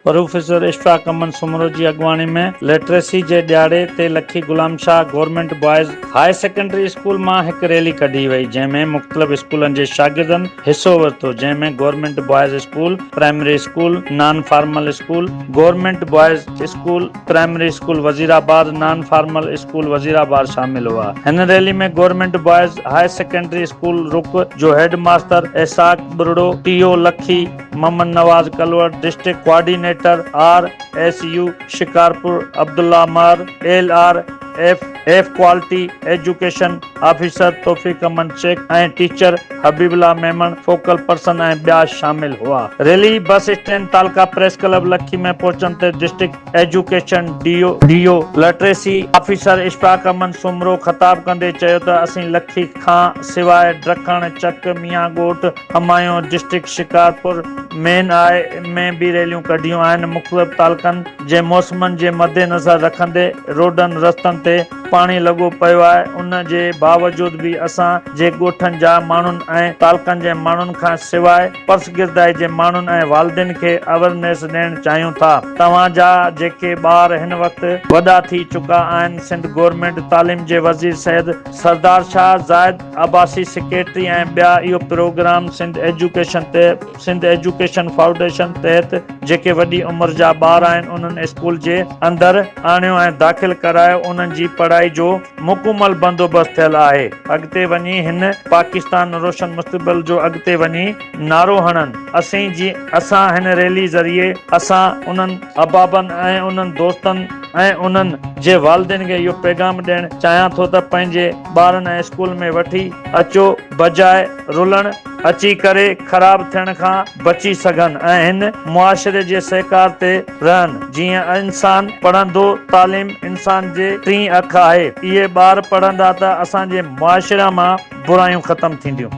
Professor Ishfaq Aman Soomro जी अगवानी में literacy जे ॾियारे ते Lakhi Ghulam Shah government boys higher secondary school मां हिक रैली कढी वई, जंहिंमें मुख़्तलिफ़ स्कूलनि जे शागिर्दनि हिस्सो वरितो, जंहिंमें government boys school, primary school, non formal school, government boys school, primary school Wazirabad, non formal school Wazirabad शामिल हुआ। हिन रैली में government boys higher secondary school Ruk जो head master Isaq Burdo, TO Lakhi, Muhammad Nawaz Kalwar, district coordinator RSU Shikarpur Abdullah Mar, LRF quality education officer Taufiq Aman Shaikh ऐं teacher Habibullah Memon focal person ऐं ॿिया शामिल हुआ। Rally bus stand तालका press club Lakhi में पहुचण ते district education DO literacy officer Ishfaq Aman Soomro ख़िताब कंदे चयो त असीं लखी खां सवाइ ड्रखण, चक, मियां ॻोठ, हमायूं डिस्ट्रिक्ट शिकारपुर में भी रैलियूं कढियूं आहिनि। मुख़्तलिफ़ तालकनि जे मौसमनि जे मद्देनज़र रखंदे रोडनि रस्तनि ते पाणी लॻो पियो आहे। उन जे बावजूद भी असां जे ॻोठनि जा माण्हुनि ऐं तालकनि जे माण्हुनि खां सवाइ पर्सगिरदाई जे माण्हुनि ऐं वालिदिन खे अवेयरनेस ॾियणु चाहियूं था। तव्हां जा जेके ॿार हिन वक़्तु वॾा थी चुका आहिनि, सिंध गवर्नमेंट तालीम जे वज़ीर सैयद सरदार शाह ज़ाहिद अब्बासी सेक्रेटरी ऐं ॿिया इहो प्रोग्राम सिंध एजुकेशन फाउंडेशन तहत जेके वॾी उमिरि जा ॿार आहिनि उन्हनि स्कूल जे अंदरि आणियो ऐं दाख़िल करायो। उन्हनि जी पढ़ाई जो मुकमल बंदोबस्त थियल आहे। अॻिते वञी हिन पाकिस्तान रोशन मुस्तक़बिल जो अॻिते वञी नारो हणनि। असां हिन रैली ज़रिए असां उन्हनि अबाबनि ऐं उन्हनि दोस्तनि ऐं उन्हनि जे वालिदिन खे इहो पैगाम ॾियणु चाहियां थो त पंहिंजे ॿारनि ऐं स्कूल में वठी अचो, बजाए रुलण अची करे ख़राब थियण खां बची सघनि ऐं हिन मुआशरे जे सहकार ते रहनि। जीअं इंसान पढ़ंदो, तालीम इंसान जे टीं अख आहे। इहे ॿार पढ़ंदा त असांजे मुआशरा मां बुरायूं ख़तम थींदियूं।